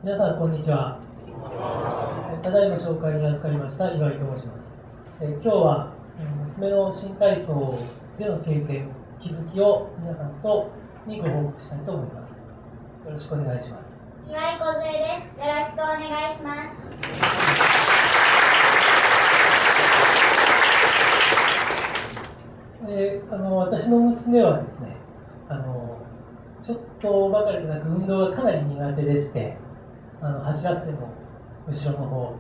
皆さんこんにちは。ただいま紹介に預かりました岩井と申します。今日は娘の新体操での経験、気づきを皆さんとにご報告したいと思います。よろしくお願いします。岩井梢です。よろしくお願いします。私の娘はですね、ちょっとばかりでなく運動がかなり苦手でして、走らせても後ろの方、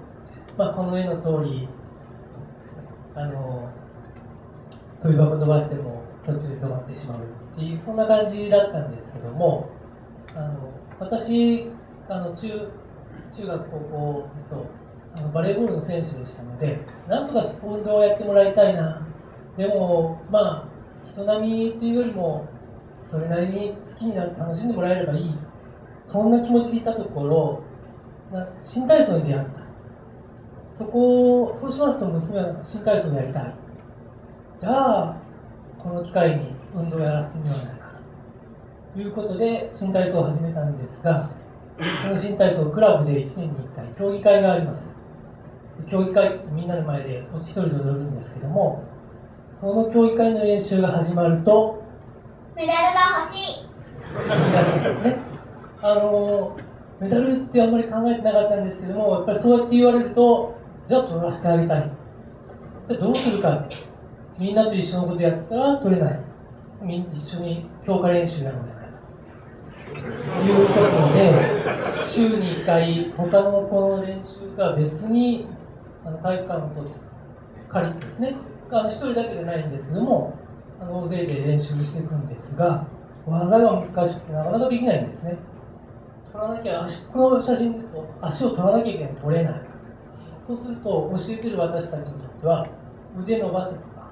この絵の通り飛び箱飛ばしても途中で止まってしまうっていうそんな感じだったんですけども、私中学高校ずっとバレーボールの選手でしたので、なんとか運動をやってもらいたいな。でも人並みというよりもそれなりに好きになって楽しんでもらえればいい、そんな気持ちでいたところ新体操に出会った。そうしますと娘は新体操をやりたい。じゃあこの機会に運動をやらせてみようじゃないかということで新体操を始めたんですが、この新体操クラブで1年に1回競技会があります。競技会ってみんなの前で一人で踊るんですけども、その競技会の練習が始まるとメダルが欲しい。いらっしゃるんですね。メダルってあんまり考えてなかったんですけども、やっぱりそうやって言われると、じゃあ取らせてあげたい。じゃあどうするか。みんなと一緒のことやったら取れない。一緒に強化練習やろうじゃないかということで、週に1回他の子の練習とは別に体育館を借りてですね、一人だけじゃないんですけども、大勢で練習していくんですが、技が難しくてなかなかできないんですね。取らなきゃこの写真ですと足を取らなきゃいけない、取れない。そうすると教えてる私たちにとっては腕伸ばせとか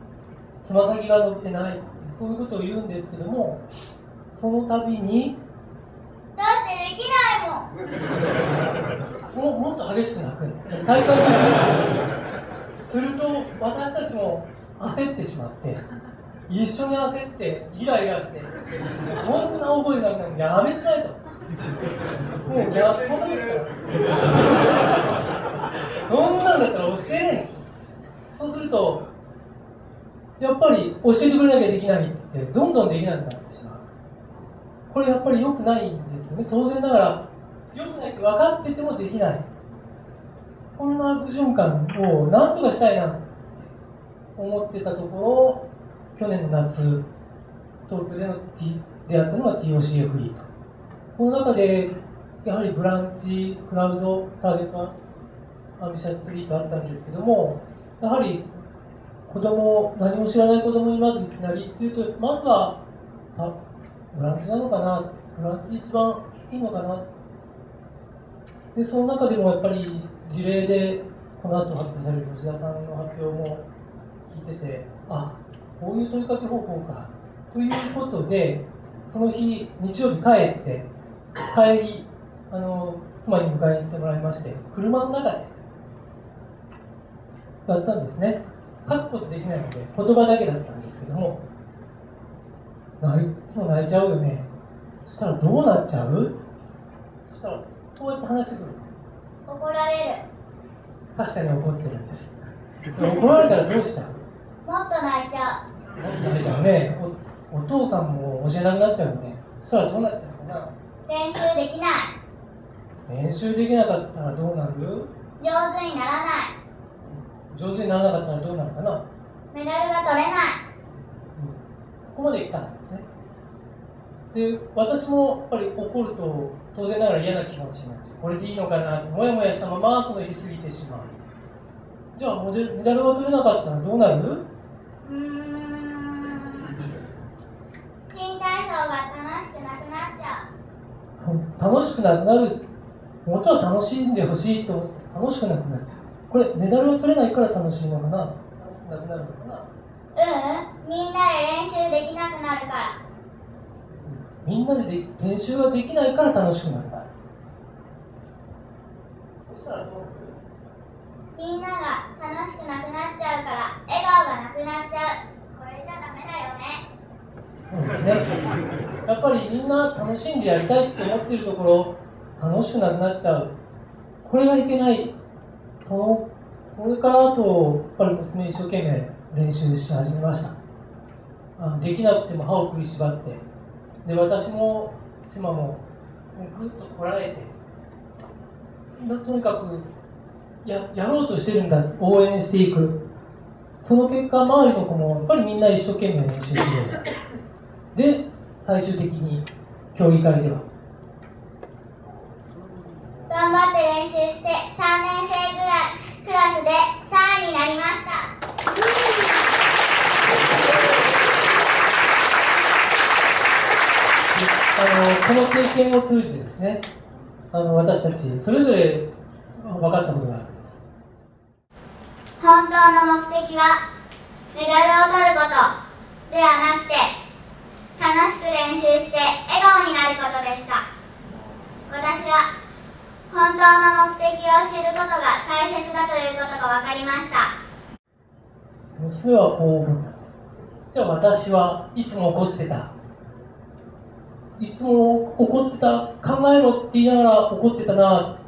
つま先が伸びてない、そういうことを言うんですけども、その度にだってできないもん。もっと激しく泣くんです。体幹がすると私たちも焦ってしまって、一緒に焦ってイライラして、そんな大声になるのやめちゃえと。もうじゃあそんなんだったら教えねえ。そうするとやっぱり教えてくれなきゃできないってどんどんできなくなってしまう。これやっぱり良くないんですよね。当然ながら良くないって分かっててもできない、こんな悪循環を何とかしたいなと思ってたところ、去年の夏東京で出会ったのが TOCF リーと。この中でやはりブランチ、クラウド、ターゲット、アンビシャスフリーとあったんですけども、やはり何も知らない子供にまずいきなりっていうと、まずはブランチなのかな、ブランチ一番いいのかな。でその中でもやっぱり事例でこの後発表される吉田さんの発表も聞いてて、こういう問いかけ方法かということで、その日日曜日帰り妻に迎えに来てもらいまして、車の中でやったんですね。書くことできないので言葉だけだったんですけども、いつも泣いちゃうよね。そしたらどうなっちゃう？そしたらこうやって話してくる。怒られる。確かに怒ってるんです。怒られたらどうした？もっと泣いちゃう。もっと泣いちゃうね。お父さんも教えなくなっちゃうよね。そしたらどうなっちゃうかな？練習できない。練習できなかったらどうなる？上手にならない。上手にならなかったらどうなるかな？メダルが取れない。ここまで来たんですね。で、私もやっぱり怒ると当然ながら嫌な気持ちになっちゃう。これでいいのかなってもやもやしたままその日過ぎてしまう。じゃあメダルが取れなかったらどうなる？新体操が楽しくなくなっちゃう。楽しくなくなる。元は楽しんでほしいと思って楽しくなくなっちゃう。これメダルが取れないから楽しいのかな？楽しくなくなるのかな？みんなで練習できなくなるから。みんなで練習ができないから楽しくなる。そしたらどうなる？みんなが楽しくなくなっちゃうから笑顔がなくなっちゃう。これじゃダメだよね。そうですね。やっぱりみんな楽しんでやりたいって思っているところ、楽しくなくなっちゃう。これがいけない。これからあと、やっぱり娘一生懸命練習し始めました。できなくても歯を食いしばって、で、私も妻もぐっとこらえて、とにかくやろうとしてるんだ、応援していく。その結果、周りの子もやっぱりみんな一生懸命練習するようになる。で、最終的に競技会では頑張って練習して3年生ぐらいクラスで3位になりました。この経験を通じてですね、私たちそれぞれ分かったことがある。本当の目的はメダルを取ることではなくて、楽しく練習して笑顔になることでした。私は本当の目的を知ることが大切だということが分かりました。娘はこう思った。じゃあ私はいつも怒ってた。いつも怒ってた。考えろって言いながら怒ってたな。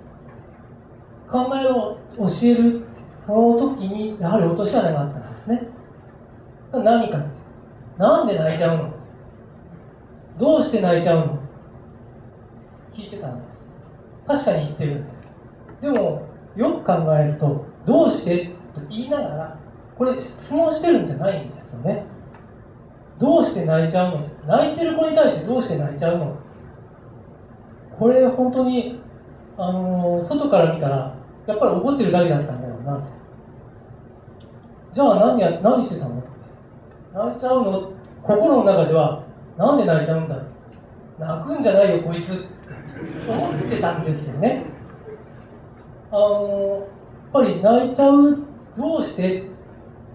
考えろ、教える。その時にやはり落とし穴があったんですね。何か。なんで泣いちゃうの？どうして泣いちゃうの？聞いてたんです。確かに言ってるんです。でも、よく考えると、どうしてと言いながら、これ質問してるんじゃないんですよね。どうして泣いちゃうの？泣いてる子に対してどうして泣いちゃうの？これ本当に、外から見たら、やっぱり怒ってるだけだったんだろうなと。じゃあ何してたの？泣いちゃうの？心の中では、なんで泣いちゃうんだ？泣くんじゃないよ、こいつ。思ってたんですよね。やっぱり泣いちゃう、どうして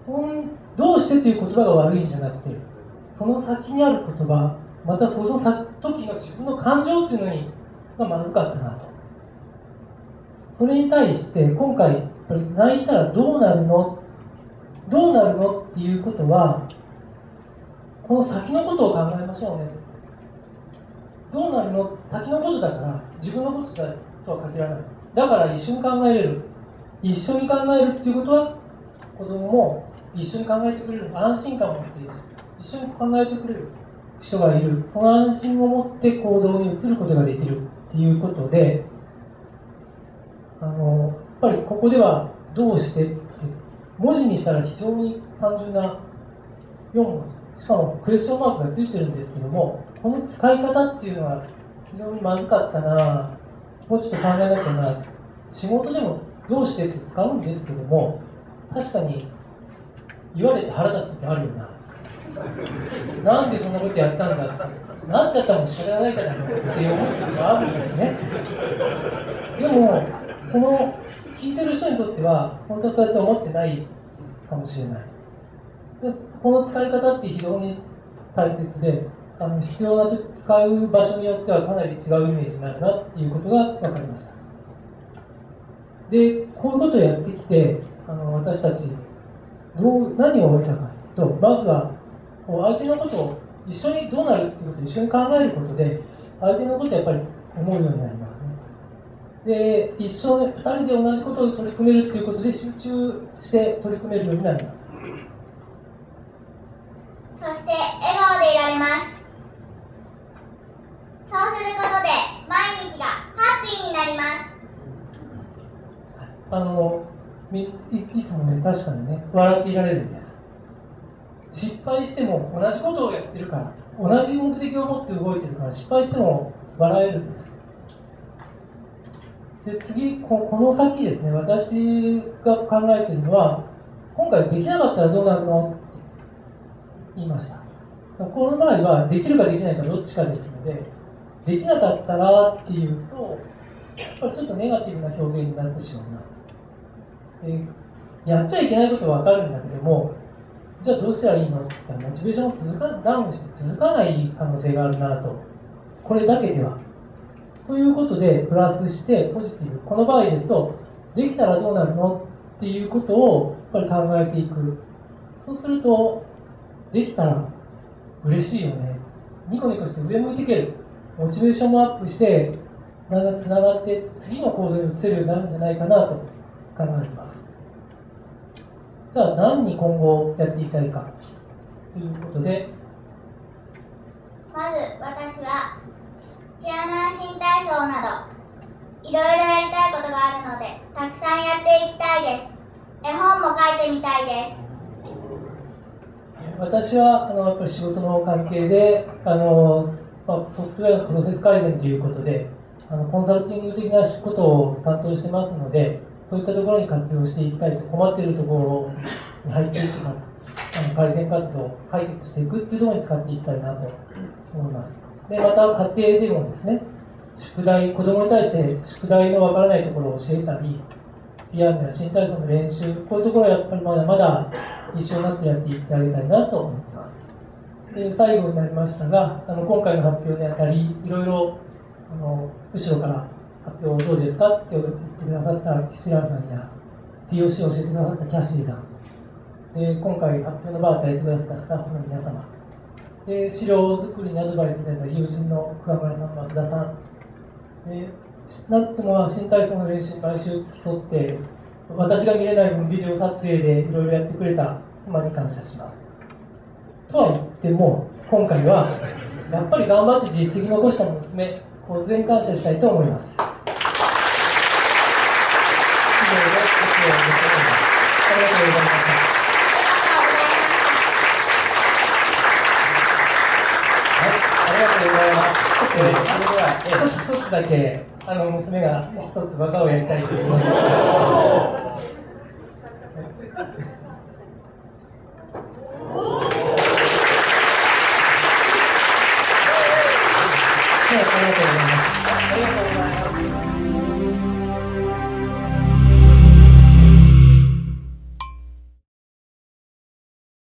という言葉が悪いんじゃなくて、その先にある言葉、またその時の自分の感情っていうのがまずかったなと。それに対して今回やっぱり泣いたらどうなるのっていうことは、この先のことを考えましょうね。どうなるの？先のことだから自分のことだとは限らない。だから一緒に考えれる。一緒に考えるっていうことは、子供も一緒に考えてくれる。安心感を持って一緒に考えてくれる人がいる。その安心を持って行動に移ることができるっていうことで、やっぱりここではどうしてって文字にしたら非常に単純な4文字、しかもクエスチョンマークがついてるんですけども、この使い方っていうのは非常にまずかったな、もうちょっと考えなきゃな。仕事でもどうしてって使うんですけども、確かに言われて腹立つ時あるよな。なんでそんなことやったんだって、なっちゃったもん仕方ないじゃないのって思う時があるんですね。でも、その聞いてる人にとっては、本当はそうやって思ってないかもしれない。でこの使い方って非常に大切で、必要な使う場所によってはかなり違うイメージになるなっていうことが分かりました。で、こういうことをやってきて、私たち何を覚えたかというと、まずは相手のことを一緒にどうなるっていうことを一緒に考えることで、相手のことをやっぱり思うようになりますね。で、2人で同じことを取り組めるっていうことで集中して取り組めるようになります。そして笑顔でいられます。そうすることで毎日がハッピーになります。いつもね、確かにね、笑っていられるんです。失敗しても同じことをやってるから、同じ目的を持って動いてるから、失敗しても笑えるんです。で、次、この先ですね、私が考えているのは、今回できなかったらどうなるのって言いました。この場合は、できるかできないかどっちかですので、できなかったらっていうと、やっぱりちょっとネガティブな表現になってしまうな。やっちゃいけないことは分かるんだけども、じゃあどうしたらいいのって言ったら、モチベーションがダウンして続かない可能性があるなと。これだけでは。ということで、プラスしてポジティブ。この場合ですと、できたらどうなるのっていうことをやっぱり考えていく。そうすると、できたら嬉しいよね。ニコニコして上向いていける。モチベーションもアップして、つながって次の行動に移せるようになるんじゃないかなと考えています。じゃあ何に今後やっていきたいかということで、まず私はピアノ新体操などいろいろやりたいことがあるのでたくさんやっていきたいです。絵本も書いてみたいです。私はやっぱり仕事の関係でソフトウェアのプロセス改善ということでコンサルティング的なことを担当してますので、そういったところに活用していきたいと、困っているところに入っていくとか改善活動を解決していくっていうところに使っていきたいなと思います。でまた家庭でもですね、子供に対して宿題のわからないところを教えたり、ピアノや新体操の練習、こういうところはやっぱりまだまだ一緒になってやっていってあげたいなと思っています。で最後になりましたが、今回の発表にあたり、いろいろ後ろから発表どうですかって言ってくださった岸原さんや TOC を教えてくださったキャシーさんで、今回発表の場を与えてくださったスタッフの皆様で、資料作りにアドバイスいただいた友人の桑村さん、松田さんで、なんといっても新体操の練習毎週付き添って、私が見れない分ビデオ撮影でいろいろやってくれた妻に感謝します。とは言っても、今回はやっぱり頑張って実績残した娘、突然感謝したいと思います。以上でありがとうございました。ありがとうございます。それでは一つだけ娘が一つ技をやりたいと思います。ありがとうございます。